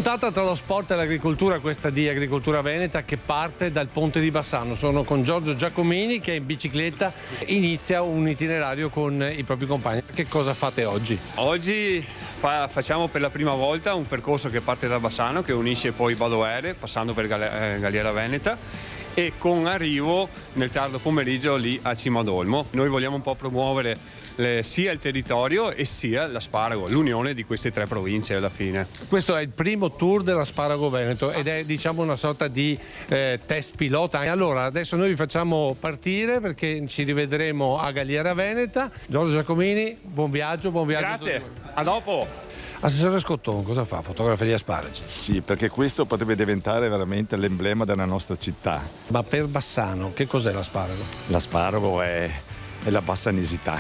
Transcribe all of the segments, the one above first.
Puntata tra lo sport e l'agricoltura, questa di Agricoltura Veneta, che parte dal Ponte di Bassano. Sono con Giorgio Giacomini che in bicicletta inizia un itinerario con i propri compagni. Che cosa fate oggi? Oggi facciamo per la prima volta un percorso che parte da Bassano, che unisce poi Badoere, passando per Galliera Veneta, e con arrivo nel tardo pomeriggio lì a Cima ad Olmo. Noi vogliamo un po' promuovere sia il territorio e sia l'asparago, l'unione di queste tre province alla fine. Questo è il primo tour dell'asparago veneto ed è, diciamo, una sorta di test pilota. E allora adesso noi vi facciamo partire perché ci rivedremo a Galliera Veneta. Giorgio Giacomini, buon viaggio. Grazie, a dopo. Assessore Scotton, cosa fa? Fotografa gli asparagi? Sì, perché questo potrebbe diventare veramente l'emblema della nostra città. Ma per Bassano, che cos'è l'asparago? L'asparago è la bassanesità,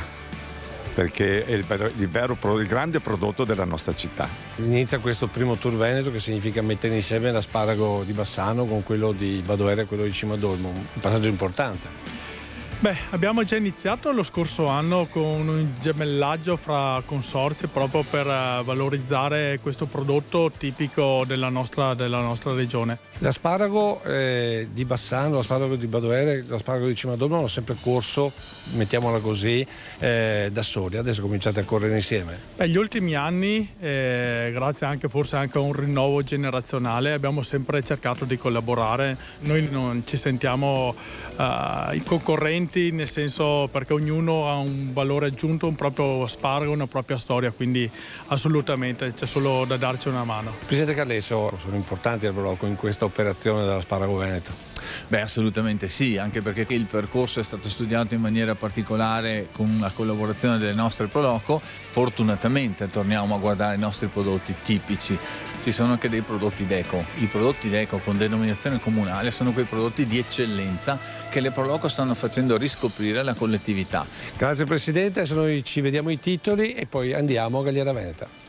perché è il grande prodotto della nostra città. Inizia questo primo tour veneto, che significa mettere insieme l'asparago di Bassano con quello di Badoere e quello di Cima ad Olmo, un passaggio importante. Beh, abbiamo già iniziato lo scorso anno con un gemellaggio fra consorzi proprio per valorizzare questo prodotto tipico della nostra regione. L'asparago di Bassano, l'asparago di Badoere, l'asparago di Cima ad Olmo hanno sempre corso, mettiamola così, da soli. Adesso cominciate a correre insieme. Gli ultimi anni, grazie forse anche a un rinnovo generazionale, abbiamo sempre cercato di collaborare. Noi non ci sentiamo i concorrenti, nel senso, perché ognuno ha un valore aggiunto, un proprio asparago, una propria storia, quindi assolutamente c'è solo da darci una mano. Presidente Carlesso, sono importanti al blocco in questa operazione dell'asparago veneto? Beh, assolutamente sì, anche perché il percorso è stato studiato in maniera particolare con la collaborazione delle nostre Proloco. Fortunatamente torniamo a guardare i nostri prodotti tipici. Ci sono anche dei prodotti d'eco. I prodotti d'eco con denominazione comunale sono quei prodotti di eccellenza che le Proloco stanno facendo riscoprire alla collettività. Grazie Presidente, adesso noi ci vediamo i titoli e poi andiamo a Galliera Veneta.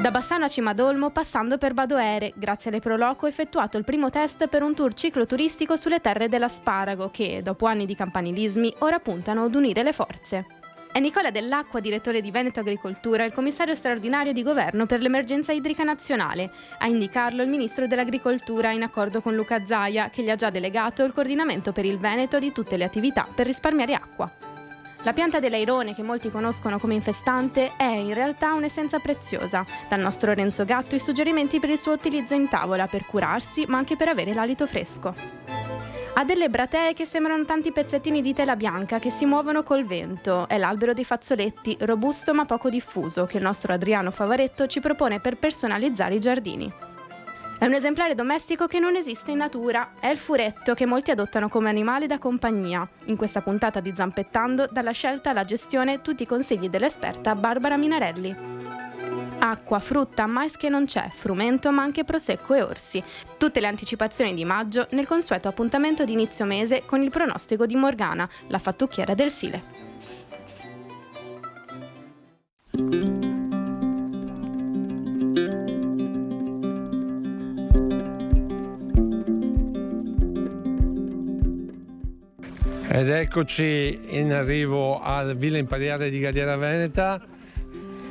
Da Bassano a Cima ad Olmo, passando per Badoere, grazie alle Proloco, ho effettuato il primo test per un tour cicloturistico sulle terre dell'asparago che, dopo anni di campanilismi, ora puntano ad unire le forze. È Nicola Dell'Acqua, direttore di Veneto Agricoltura, il commissario straordinario di governo per l'emergenza idrica nazionale. A indicarlo il ministro dell'Agricoltura, in accordo con Luca Zaia, che gli ha già delegato il coordinamento per il Veneto di tutte le attività per risparmiare acqua. La pianta dell'airone, che molti conoscono come infestante, è in realtà un'essenza preziosa. Dal nostro Renzo Gatto i suggerimenti per il suo utilizzo in tavola, per curarsi, ma anche per avere l'alito fresco. Ha delle bratee che sembrano tanti pezzettini di tela bianca che si muovono col vento. È l'albero dei fazzoletti, robusto ma poco diffuso, che il nostro Adriano Favaretto ci propone per personalizzare i giardini. È un esemplare domestico che non esiste in natura, è il furetto che molti adottano come animale da compagnia. In questa puntata di Zampettando, dalla scelta alla gestione, tutti i consigli dell'esperta Barbara Minarelli. Acqua, frutta, mais che non c'è, frumento ma anche prosecco e orsi. Tutte le anticipazioni di maggio nel consueto appuntamento di inizio mese con il pronostico di Morgana, la fattucchiera del Sile. Ed eccoci in arrivo al Villa Imperiale di Galliera Veneta.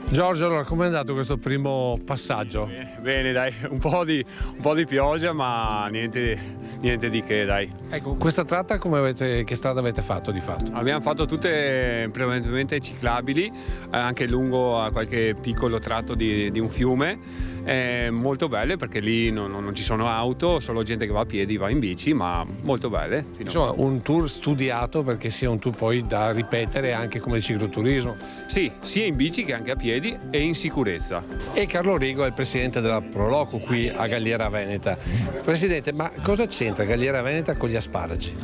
Giorgio, allora, com'è andato questo primo passaggio? Bene, dai, un po' di pioggia, ma niente di che, dai. Ecco, questa tratta che strada avete fatto di fatto? Abbiamo fatto tutte prevalentemente ciclabili, anche lungo a qualche piccolo tratto di un fiume. Molto belle perché lì non ci sono auto, solo gente che va a piedi, va in bici, ma molto belle. Insomma, un tour studiato perché sia un tour poi da ripetere anche come cicloturismo. Sì, sia in bici che anche a piedi e in sicurezza. E Carlo Rigo è il presidente della Proloco qui a Galliera Veneta. Presidente, ma cosa c'entra Galliera Veneta con gli asparagi?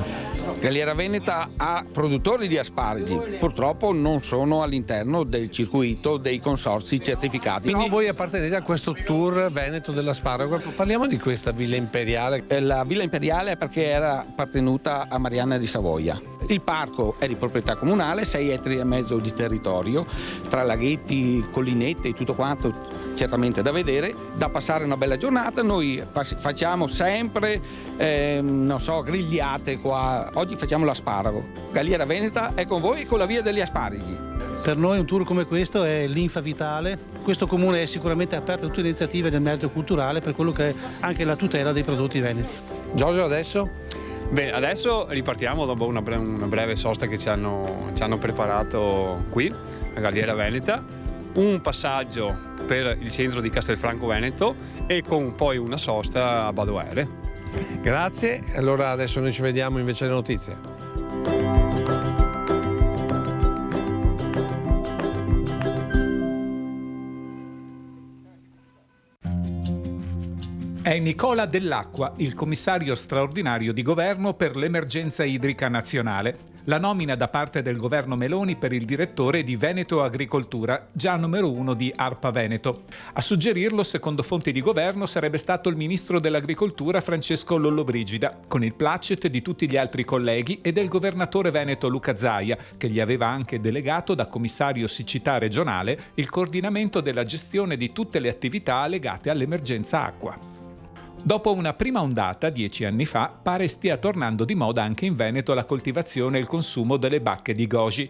Galliera Veneta ha produttori di asparagi, purtroppo non sono all'interno del circuito dei consorzi certificati. Quindi voi appartenete a questo tour veneto dell'asparago. Parliamo di questa Villa Imperiale. La Villa Imperiale è perché era appartenuta a Marianna di Savoia. Il parco è di proprietà comunale, 6,5 ettari di territorio, tra laghetti, collinette e tutto quanto, certamente da vedere, da passare una bella giornata. Noi facciamo sempre, grigliate qua. Oggi facciamo l'asparago. Galliera Veneta è con voi con la via degli asparagi. Per noi un tour come questo è linfa vitale. Questo comune è sicuramente aperto a tutte le iniziative del merito culturale per quello che è anche la tutela dei prodotti veneti. Giorgio, adesso? Bene, adesso ripartiamo dopo una breve sosta che ci hanno preparato qui a Galliera Veneta, un passaggio per il centro di Castelfranco Veneto e con poi una sosta a Badoere. Grazie, allora adesso noi ci vediamo invece alle notizie. È Nicola Dell'Acqua, il commissario straordinario di governo per l'emergenza idrica nazionale. La nomina da parte del governo Meloni per il direttore di Veneto Agricoltura, già numero 1 di ARPA Veneto. A suggerirlo, secondo fonti di governo, sarebbe stato il ministro dell'Agricoltura Francesco Lollobrigida, con il placet di tutti gli altri colleghi e del governatore veneto Luca Zaia, che gli aveva anche delegato da commissario siccità regionale il coordinamento della gestione di tutte le attività legate all'emergenza acqua. Dopo una prima ondata, 10 anni fa, pare stia tornando di moda anche in Veneto la coltivazione e il consumo delle bacche di goji,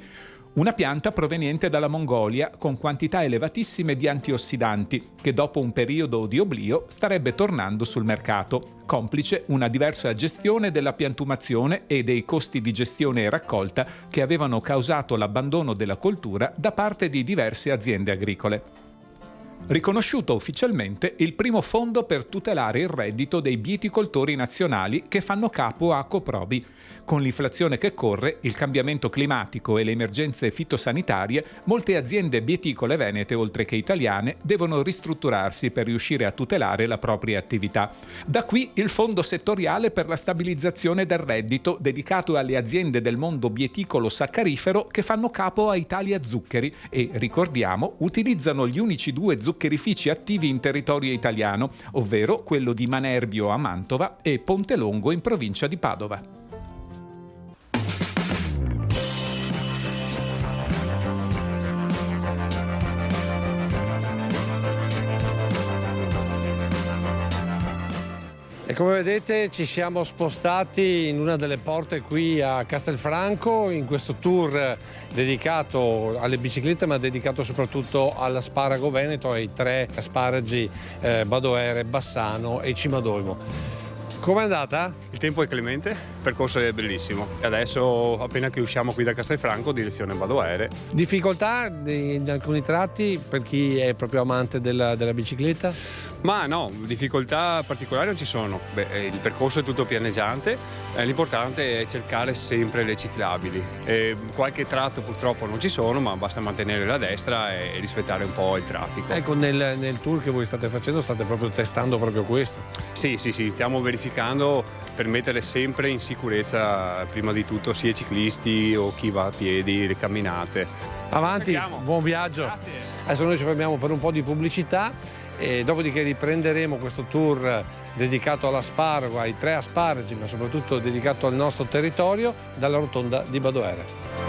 una pianta proveniente dalla Mongolia con quantità elevatissime di antiossidanti che dopo un periodo di oblio starebbe tornando sul mercato, complice una diversa gestione della piantumazione e dei costi di gestione e raccolta che avevano causato l'abbandono della coltura da parte di diverse aziende agricole. Riconosciuto ufficialmente il primo fondo per tutelare il reddito dei bieticoltori nazionali che fanno capo a Coprobi. Con l'inflazione che corre, il cambiamento climatico e le emergenze fitosanitarie, molte aziende bieticole venete, oltre che italiane, devono ristrutturarsi per riuscire a tutelare la propria attività. Da qui il fondo settoriale per la stabilizzazione del reddito dedicato alle aziende del mondo bieticolo saccarifero che fanno capo a Italia Zuccheri e, ricordiamo, utilizzano gli unici 2 zuccherifici attivi in territorio italiano, ovvero quello di Manerbio a Mantova e Pontelongo in provincia di Padova. E come vedete ci siamo spostati in una delle porte qui a Castelfranco in questo tour dedicato alle biciclette ma dedicato soprattutto all'asparago veneto e ai 3 asparagi Badoere, Bassano e Cimadolmo. Com'è andata? Il tempo è clemente, il percorso è bellissimo. E adesso, appena che usciamo qui da Castelfranco, direzione Badoere. Difficoltà in alcuni tratti per chi è proprio amante della bicicletta? Ma no, difficoltà particolari non ci sono. Il percorso è tutto pianeggiante, l'importante è cercare sempre le ciclabili. Qualche tratto purtroppo non ci sono, ma basta mantenere la destra e rispettare un po' il traffico. Ecco, nel tour che voi state facendo state proprio testando proprio questo? Sì, stiamo verificando per mettere sempre in sicurezza prima di tutto sia i ciclisti o chi va a piedi, le camminate. Avanti, buon viaggio. Grazie. Adesso noi ci fermiamo per un po' di pubblicità e dopodiché riprenderemo questo tour dedicato all'asparago, ai 3 asparagi, ma soprattutto dedicato al nostro territorio dalla rotonda di Badoere.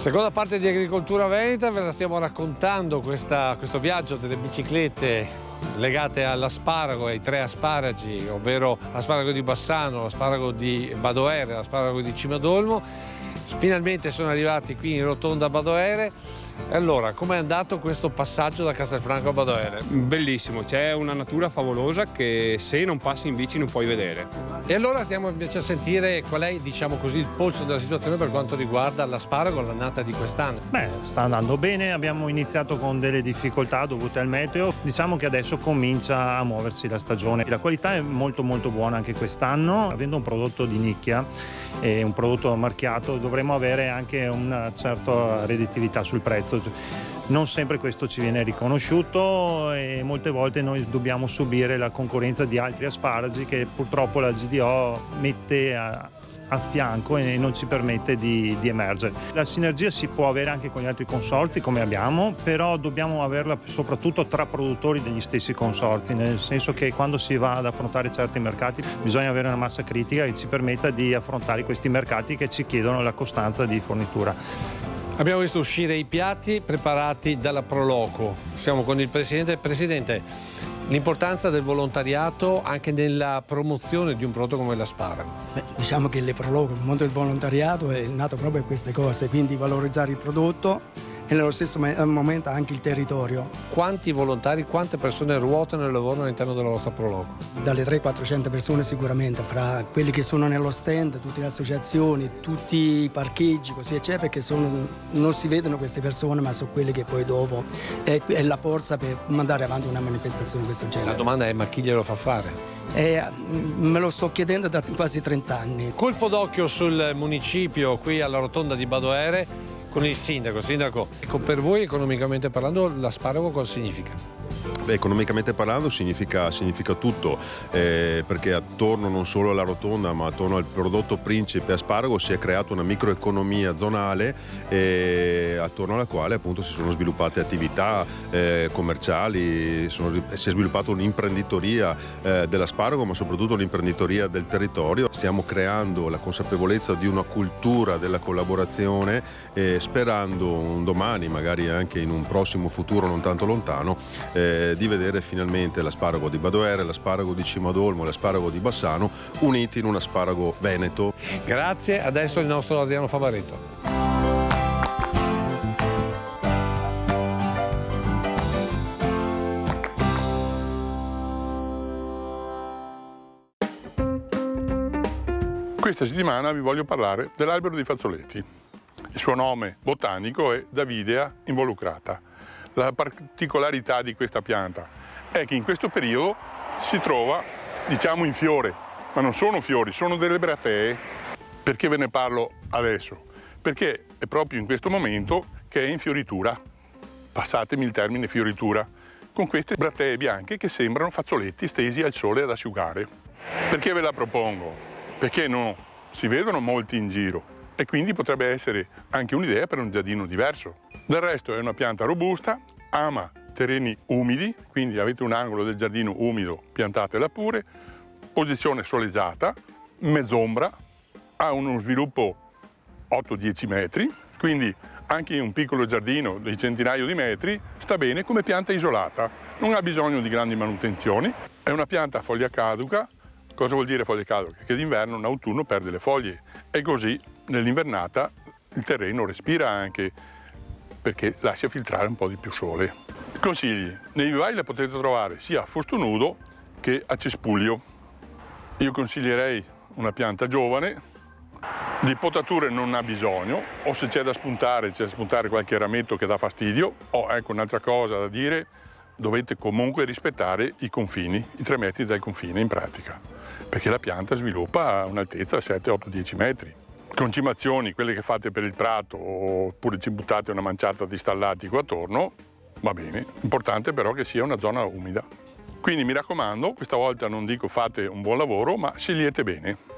Seconda parte di Agricoltura Veneta, ve la stiamo raccontando questo viaggio delle biciclette legate all'asparago, ai 3 asparagi, ovvero l'asparago di Bassano, l'asparago di Badoere, l'asparago di Cimadolmo. Finalmente sono arrivati qui in rotonda Badoere. E allora, com'è andato questo passaggio da Castelfranco a Badoere? Bellissimo, c'è una natura favolosa che se non passi in bici non puoi vedere. E allora andiamo invece a sentire qual è, diciamo così, il polso della situazione per quanto riguarda l'asparago, l'annata di quest'anno. Sta andando bene, abbiamo iniziato con delle difficoltà dovute al meteo, diciamo che adesso comincia a muoversi la stagione. La qualità è molto buona anche quest'anno, avendo un prodotto di nicchia e un prodotto marchiato dovremo avere anche una certa redditività sul prezzo. Non sempre questo ci viene riconosciuto e molte volte noi dobbiamo subire la concorrenza di altri asparagi che purtroppo la GDO mette a fianco e non ci permette di emergere. La sinergia si può avere anche con gli altri consorzi come abbiamo, però dobbiamo averla soprattutto tra produttori degli stessi consorzi, nel senso che quando si va ad affrontare certi mercati bisogna avere una massa critica che ci permetta di affrontare questi mercati che ci chiedono la costanza di fornitura. Abbiamo visto uscire i piatti preparati dalla Proloco. Siamo con il Presidente. Presidente, l'importanza del volontariato anche nella promozione di un prodotto come l'asparago. Diciamo che le Proloco, il mondo del volontariato è nato proprio per queste cose, quindi valorizzare il prodotto e nello stesso momento anche il territorio. Quanti volontari, quante persone ruotano e lavorano all'interno della vostra Proloco? Dalle 300-400 persone sicuramente, fra quelli che sono nello stand, tutte le associazioni, tutti i parcheggi, così eccetera, perché non si vedono queste persone, ma sono quelle che poi dopo è la forza per mandare avanti una manifestazione di questo genere. La domanda è: ma chi glielo fa fare? Me lo sto chiedendo da quasi 30 anni. Colpo d'occhio sul municipio qui alla rotonda di Badoere con il sindaco. Sindaco, ecco, per voi economicamente parlando l'asparago cosa significa? Beh, economicamente parlando significa tutto, perché attorno non solo alla rotonda ma attorno al prodotto principe asparago si è creata una microeconomia zonale attorno alla quale appunto si sono sviluppate attività commerciali, si è sviluppata un'imprenditoria dell'asparago, ma soprattutto un'imprenditoria del territorio. Stiamo creando la consapevolezza di una cultura della collaborazione sperando un domani, magari anche in un prossimo futuro non tanto lontano, di vedere finalmente l'asparago di Badoere, l'asparago di Cimadolmo e l'asparago di Bassano uniti in un asparago veneto. Grazie, adesso il nostro Adriano Favaretto. Questa settimana vi voglio parlare dell'albero dei fazzoletti. Il suo nome botanico è Davidea involucrata. La particolarità di questa pianta è che in questo periodo si trova, diciamo, in fiore, ma non sono fiori, sono delle bratee. Perché ve ne parlo adesso? Perché è proprio in questo momento che è in fioritura, passatemi il termine fioritura, con queste bratee bianche che sembrano fazzoletti stesi al sole ad asciugare. Perché ve la propongo? Perché non si vedono molti in giro e quindi potrebbe essere anche un'idea per un giardino diverso. Del resto è una pianta robusta, ama terreni umidi, quindi avete un angolo del giardino umido, piantatela pure, posizione soleggiata, mezz'ombra, ha uno sviluppo 8-10 metri, quindi anche in un piccolo giardino di centinaio di metri sta bene come pianta isolata, non ha bisogno di grandi manutenzioni, è una pianta a foglia caduca. Cosa vuol dire foglia caduca? Che d'inverno in autunno perde le foglie e così nell'invernata il terreno respira anche perché lascia filtrare un po' di più sole. Consigli: nei vivai la potete trovare sia a fusto nudo che a cespuglio. Io consiglierei una pianta giovane, di potature non ha bisogno, o se c'è da spuntare qualche rametto che dà fastidio, o ecco un'altra cosa da dire, dovete comunque rispettare i confini, i 3 metri dal confine in pratica, perché la pianta sviluppa a un'altezza 7, 8, 10 metri. Concimazioni, quelle che fate per il prato, oppure ci buttate una manciata di stallatico attorno, va bene. Importante però che sia una zona umida. Quindi mi raccomando, questa volta non dico fate un buon lavoro, ma scegliete bene.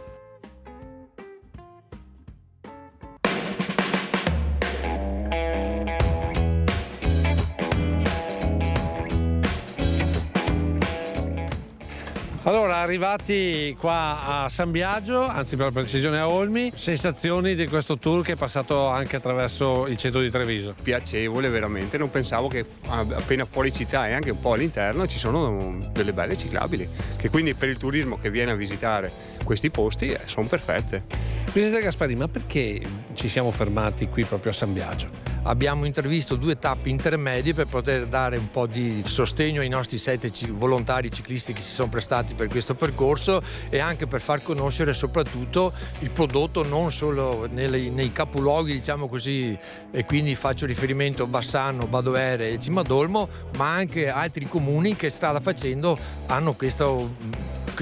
Allora, arrivati qua a San Biagio, anzi per la precisione a Olmi, sensazioni di questo tour che è passato anche attraverso il centro di Treviso? Piacevole veramente, non pensavo che appena fuori città e anche un po' all'interno ci sono delle belle ciclabili, che quindi per il turismo che viene a visitare questi posti sono perfette. Presidente Gasparri, ma perché ci siamo fermati qui proprio a San Biagio? Abbiamo intravisto 2 tappe intermedie per poter dare un po' di sostegno ai nostri 7 volontari ciclisti che si sono prestati per questo percorso e anche per far conoscere soprattutto il prodotto non solo nei capoluoghi, diciamo così, e quindi faccio riferimento a Bassano, Badoere e Cimadolmo, ma anche altri comuni che strada facendo hanno questo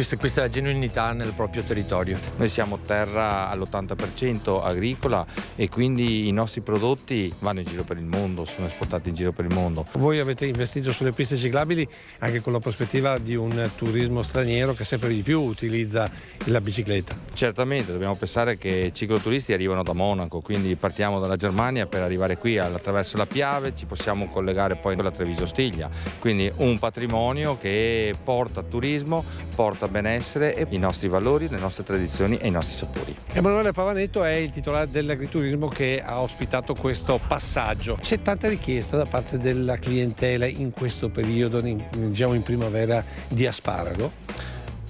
questa è la genuinità nel proprio territorio. Noi siamo terra all'80% agricola e quindi i nostri prodotti vanno in giro per il mondo, sono esportati in giro per il mondo. Voi avete investito sulle piste ciclabili anche con la prospettiva di un turismo straniero che sempre di più utilizza la bicicletta. Certamente, dobbiamo pensare che i cicloturisti arrivano da Monaco, quindi partiamo dalla Germania per arrivare qui attraverso la Piave, ci possiamo collegare poi alla Treviso Stiglia, quindi un patrimonio che porta turismo, porta benessere e i nostri valori, le nostre tradizioni e i nostri sapori. Emanuele Pavanetto è il titolare dell'agriturismo che ha ospitato questo passaggio. C'è tanta richiesta da parte della clientela in questo periodo, diciamo in primavera, di asparago?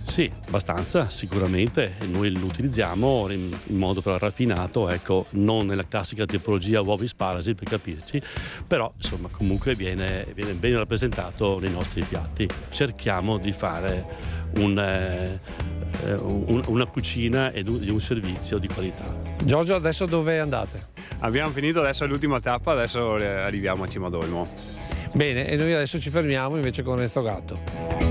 Sì, abbastanza, sicuramente. Noi lo utilizziamo in modo però raffinato, ecco, non nella classica tipologia uovi sparasi, per capirci, però insomma comunque viene ben rappresentato nei nostri piatti. Cerchiamo di fare una cucina e un servizio di qualità. Giorgio, adesso dove andate? Abbiamo finito, adesso è l'ultima tappa, adesso arriviamo a Cimadolmo. Bene, e noi adesso ci fermiamo invece con Resto Gatto.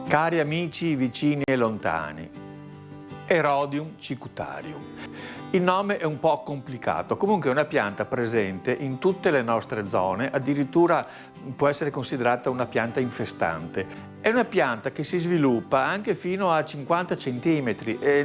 Cari amici vicini e lontani, Erodium cicutarium. Il nome è un po' complicato, comunque è una pianta presente in tutte le nostre zone, addirittura può essere considerata una pianta infestante. È una pianta che si sviluppa anche fino a 50 cm,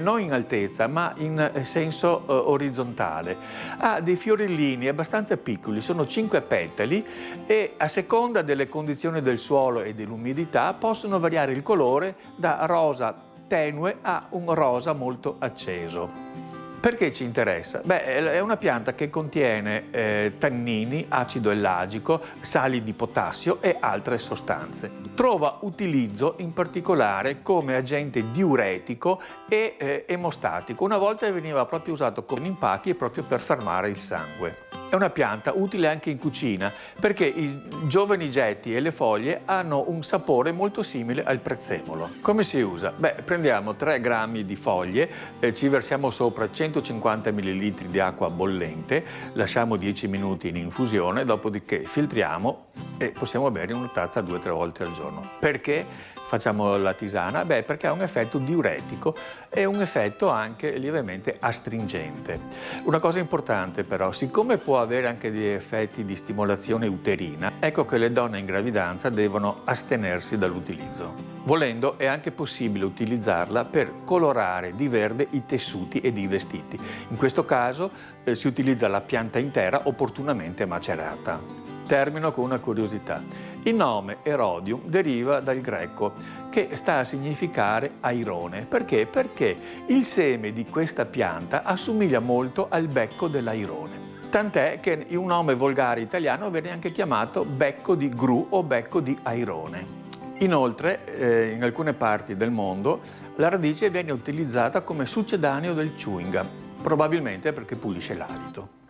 non in altezza ma in senso orizzontale. Ha dei fiorellini abbastanza piccoli, sono 5 petali e a seconda delle condizioni del suolo e dell'umidità possono variare il colore da rosa tenue a un rosa molto acceso. Perché ci interessa? È una pianta che contiene tannini, acido ellagico, sali di potassio e altre sostanze. Trova utilizzo in particolare come agente diuretico e emostatico. Una volta veniva proprio usato come impacchi proprio per fermare il sangue. È una pianta utile anche in cucina perché i giovani getti e le foglie hanno un sapore molto simile al prezzemolo. Come si usa? Prendiamo 3 grammi di foglie, ci versiamo sopra 150 ml di acqua bollente, lasciamo 10 minuti in infusione, dopodiché filtriamo e possiamo bere una tazza 2 o 3 volte al giorno. Perché facciamo la tisana? Perché ha un effetto diuretico e un effetto anche lievemente astringente. Una cosa importante però, siccome può avere anche degli effetti di stimolazione uterina, ecco che le donne in gravidanza devono astenersi dall'utilizzo. Volendo è anche possibile utilizzarla per colorare di verde i tessuti ed i vestiti. In questo caso si utilizza la pianta intera opportunamente macerata. Termino con una curiosità. Il nome Erodium deriva dal greco, che sta a significare airone. Perché? Perché il seme di questa pianta assomiglia molto al becco dell'airone. Tant'è che un nome volgare italiano viene anche chiamato becco di gru o becco di airone. Inoltre, in alcune parti del mondo, la radice viene utilizzata come succedaneo del chewing gum, probabilmente perché pulisce l'alito.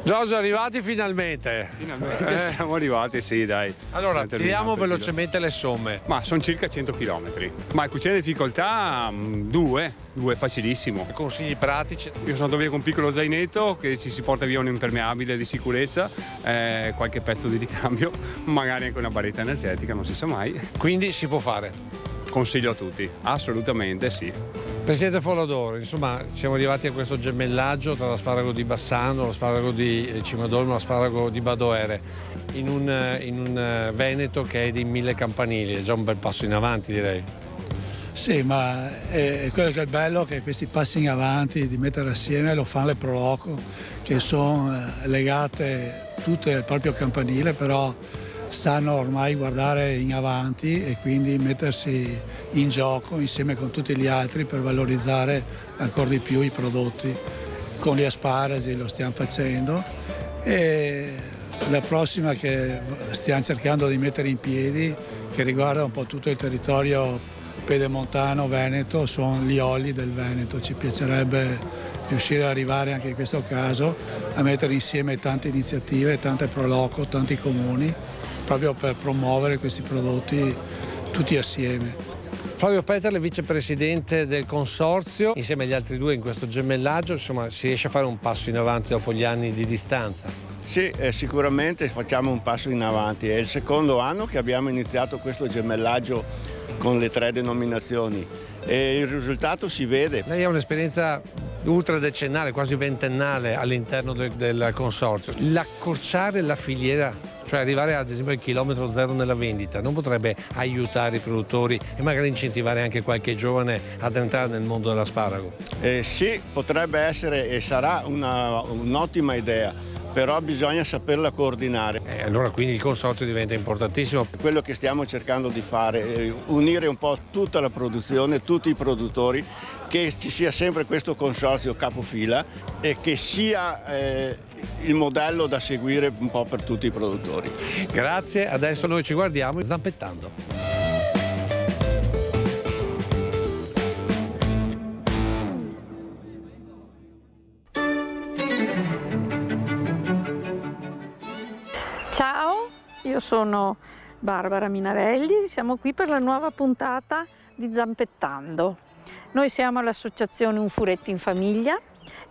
Giorgio, arrivati finalmente. Finalmente siamo arrivati, sì, dai. Allora, tiriamo velocemente le somme. Ma sono circa 100 km. Ma cucina di difficoltà, 2 facilissimo. Consigli pratici? Io sono andato via con un piccolo zainetto che ci si porta via un impermeabile di sicurezza, qualche pezzo di ricambio, magari anche una barretta energetica, non si sa mai. Quindi si può fare? Consiglio a tutti, assolutamente sì. Presidente Folladoro, insomma siamo arrivati a questo gemellaggio tra l'asparago di Bassano, l'asparago di Cimadolmo e l'asparago di Badoere in un Veneto che è di 1000 campanili, è già un bel passo in avanti, direi. Sì, ma è quello che è bello, che questi passi in avanti di mettere assieme lo fanno le Proloco, che sono legate tutte al proprio campanile, però sanno ormai guardare in avanti e quindi mettersi in gioco insieme con tutti gli altri per valorizzare ancora di più i prodotti. Con gli asparagi lo stiamo facendo e la prossima che stiamo cercando di mettere in piedi, che riguarda un po' tutto il territorio pedemontano veneto, sono gli oli del Veneto. Ci piacerebbe riuscire ad arrivare anche in questo caso a mettere insieme tante iniziative, tante proloco, tanti comuni, proprio per promuovere questi prodotti tutti assieme. Flavio Peterle, vicepresidente del consorzio, insieme agli altri due in questo gemellaggio, insomma, si riesce a fare un passo in avanti dopo gli anni di distanza? Sì, sicuramente facciamo un passo in avanti. È il secondo anno che abbiamo iniziato questo gemellaggio con le 3 denominazioni e il risultato si vede. Lei ha un'esperienza ultradecennale, quasi ventennale all'interno del consorzio. L'accorciare la filiera, cioè arrivare ad esempio al chilometro zero nella vendita, non potrebbe aiutare i produttori e magari incentivare anche qualche giovane ad entrare nel mondo dell'asparago? Sì, potrebbe essere e sarà un'ottima idea. Però bisogna saperla coordinare. Allora quindi il consorzio diventa importantissimo. Quello che stiamo cercando di fare è unire un po' tutta la produzione, tutti i produttori, che ci sia sempre questo consorzio capofila e che sia il modello da seguire un po' per tutti i produttori. Grazie, adesso noi ci guardiamo zampettando. Ciao, io sono Barbara Minarelli, siamo qui per la nuova puntata di Zampettando. Noi siamo l'associazione Un Furetto in Famiglia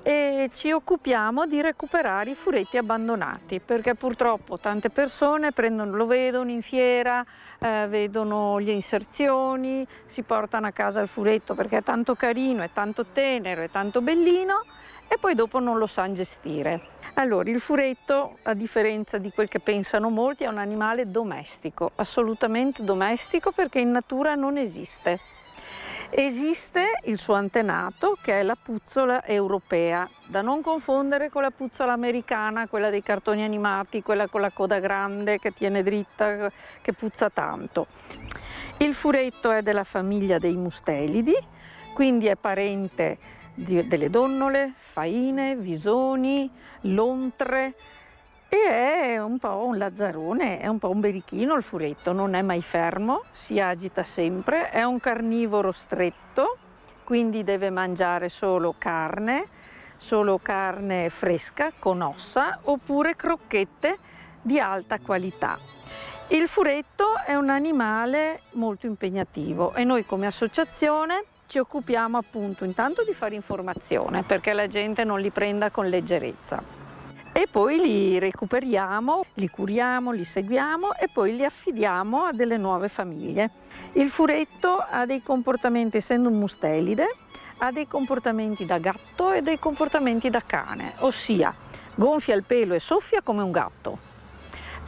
e ci occupiamo di recuperare i furetti abbandonati, perché purtroppo tante persone lo vedono in fiera, vedono le inserzioni, si portano a casa il furetto perché è tanto carino, è tanto tenero, è tanto bellino e poi dopo non lo sanno gestire. Allora, il furetto, a differenza di quel che pensano molti, è un animale domestico, assolutamente domestico, perché in natura non esiste. Esiste il suo antenato, che è la puzzola europea, da non confondere con la puzzola americana, quella dei cartoni animati, quella con la coda grande che tiene dritta, che puzza tanto. Il furetto è della famiglia dei mustelidi, quindi è parente delle donnole, faine, visoni, lontre, e è un po' un lazzarone, è un po' un berichino il furetto, non è mai fermo, si agita sempre, è un carnivoro stretto, quindi deve mangiare solo carne fresca con ossa oppure crocchette di alta qualità. Il furetto è un animale molto impegnativo e noi come associazione ci occupiamo appunto intanto di fare informazione perché la gente non li prenda con leggerezza e poi li recuperiamo, li curiamo, li seguiamo e poi li affidiamo a delle nuove famiglie. Il furetto ha dei comportamenti, essendo un mustelide, ha dei comportamenti da gatto e dei comportamenti da cane, ossia gonfia il pelo e soffia come un gatto.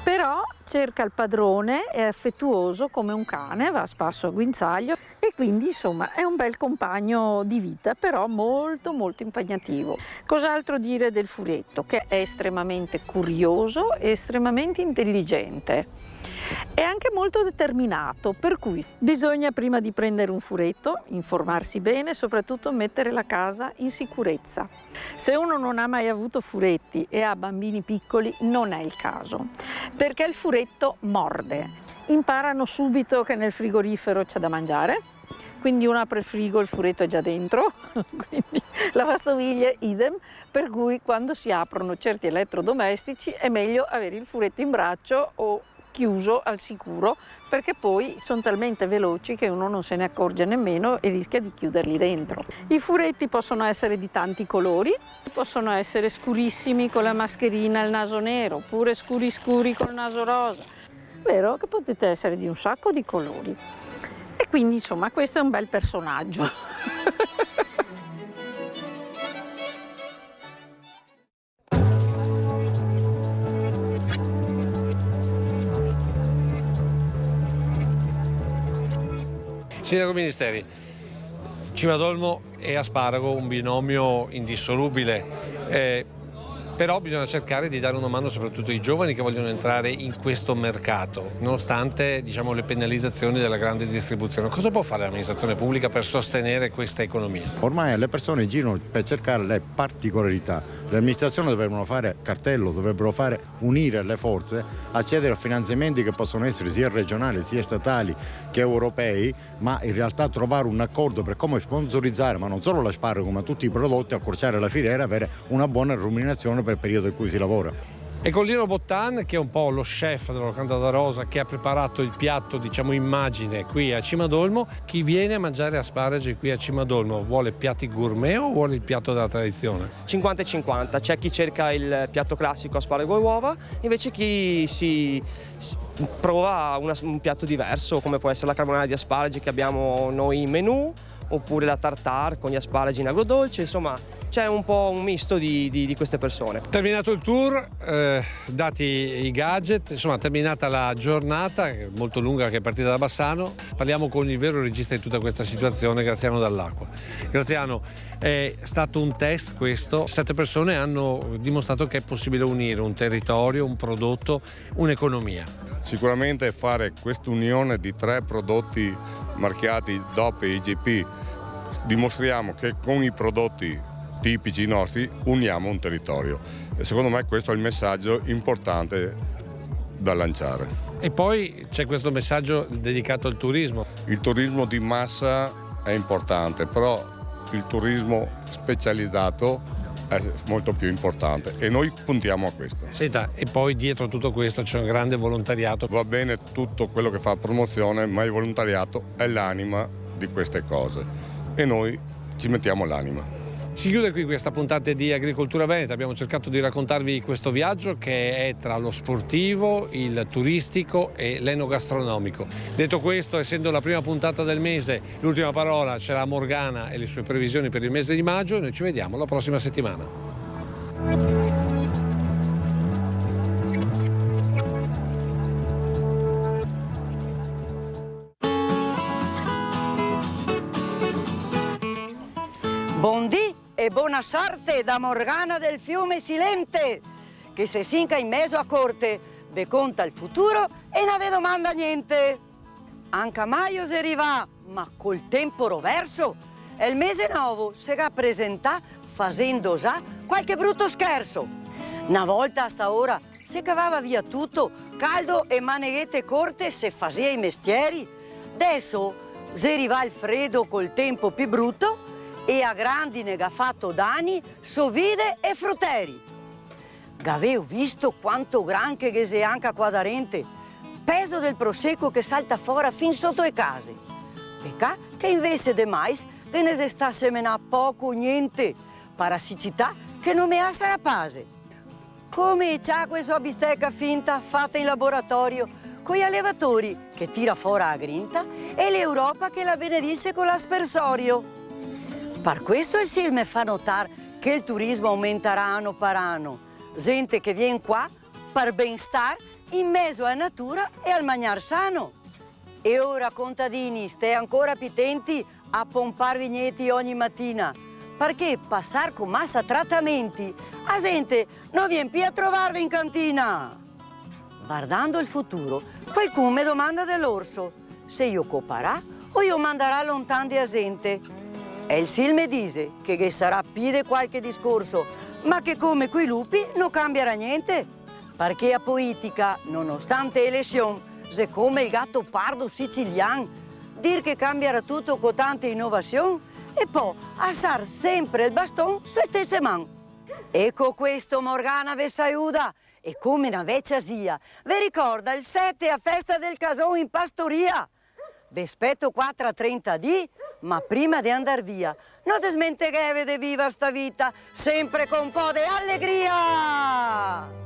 Però cerca il padrone, è affettuoso come un cane, va a spasso a guinzaglio e quindi insomma è un bel compagno di vita, però molto molto impegnativo. Cos'altro dire del furetto? Che è estremamente curioso e estremamente intelligente. È anche molto determinato, per cui bisogna prima di prendere un furetto informarsi bene e soprattutto mettere la casa in sicurezza. Se uno non ha mai avuto furetti e ha bambini piccoli non è il caso, perché il furetto morde. Imparano subito che nel frigorifero c'è da mangiare, quindi uno apre il frigo, il furetto è già dentro, quindi la lavastoviglie idem, per cui quando si aprono certi elettrodomestici è meglio avere il furetto in braccio o chiuso al sicuro, perché poi sono talmente veloci che uno non se ne accorge nemmeno e rischia di chiuderli dentro. I furetti possono essere di tanti colori, possono essere scurissimi con la mascherina e il naso nero, oppure scuri scuri col naso rosa. Vero che potete essere di un sacco di colori. E quindi insomma questo è un bel personaggio. Sindaco Ministeri, Cimadolmo e asparago, un binomio indissolubile. Però bisogna cercare di dare una mano soprattutto ai giovani che vogliono entrare in questo mercato, nonostante le penalizzazioni della grande distribuzione. Cosa può fare l'amministrazione pubblica per sostenere questa economia? Ormai le persone girano per cercare le particolarità. Le amministrazioni dovrebbero fare cartello, dovrebbero unire le forze, accedere a finanziamenti che possono essere sia regionali, sia statali che europei, ma in realtà trovare un accordo per come sponsorizzare, ma non solo l'asparago, ma tutti i prodotti, accorciare la filiera e avere una buona remunerazione per il periodo in cui si lavora. E con Lino Bottan, che è un po' lo chef della Locanda da Rosa, che ha preparato il piatto, immagine, qui a Cimadolmo. Chi viene a mangiare asparagi qui a Cimadolmo vuole piatti gourmet o vuole il piatto della tradizione? 50-50, c'è chi cerca il piatto classico asparago e uova, invece chi si prova un piatto diverso, come può essere la carbonara di asparagi che abbiamo noi in menù, oppure la tartare con gli asparagi in agrodolce, insomma c'è un po' un misto di queste persone. Terminato il tour, dati i gadget, terminata la giornata molto lunga che è partita da Bassano, parliamo con il vero regista di tutta questa situazione, Graziano Dall'Acqua. Graziano, è stato un test questo, 7 persone hanno dimostrato che è possibile unire un territorio, un prodotto, un'economia. Sicuramente fare quest'unione di 3 prodotti marchiati DOP e IGP, dimostriamo che con i prodotti tipici nostri uniamo un territorio e secondo me questo è il messaggio importante da lanciare. E poi c'è questo messaggio dedicato al turismo. Il turismo di massa è importante, però il turismo specializzato è molto più importante e noi puntiamo a questo. Senta, e poi dietro tutto questo c'è un grande volontariato. Va bene tutto quello che fa promozione, ma il volontariato è l'anima di queste cose e noi ci mettiamo l'anima. Si chiude qui questa puntata di Agricoltura Veneta. Abbiamo cercato di raccontarvi questo viaggio che è tra lo sportivo, il turistico e l'enogastronomico. Detto questo, essendo la prima puntata del mese, l'ultima parola ce l'ha Morgana e le sue previsioni per il mese di maggio. Noi ci vediamo la prossima settimana. Buondì e buona sorte da Morgana del fiume Silente, che se sinca in mezzo a corte, ve conta il futuro e non ve domanda niente. Anche a maio si arriva, ma col tempo roverso, e il mese nuovo si rappresenta facendo già qualche brutto scherzo. Una volta a sta ora si cavava via tutto, caldo e maneghette corte se faceva i mestieri. Adesso si arriva il freddo col tempo più brutto, e a grandine che ha fatto danni su vide e frutteri. Avevo visto quanto granché che sei anche qua da Rente, peso del prosecco che salta fuori fin sotto le case. Peccato che invece de mais che ne si sta semenando poco o niente, parassicità che non mi ha sarapase. Come c'ha questa bistecca finta fatta in laboratorio, con gli allevatori che tira fuori la grinta e l'Europa che la benedisce con l'aspersorio. Per questo il SIL mi fa notare che il turismo aumenterà anno per anno. Gente che viene qua per benestare in mezzo alla natura e al mangiar sano. E ora, contadini, stai ancora più attenti a pompare vigneti ogni mattina, perché passare con massa trattamenti, la gente non viene più a trovarvi in cantina. Guardando il futuro, qualcuno mi domanda dell'orso se io coparà o io manderà lontano di gente. E il SIL mi dice che sarà pide qualche discorso, ma che come quei lupi non cambierà niente. Perché a politica, nonostante elezioni, se come il gatto pardo siciliano, dir che cambierà tutto con tante innovazioni e poi alzare sempre il bastone sulle stesse mani. Ecco questo Morgana ve aiuta e come una vecchia zia, vi ricorda il 7 a festa del casone in pastoria. Vi aspetto 4:30 di, ma prima di andare via, non ti smenteghevi di viva sta vita, sempre con un po' di allegria!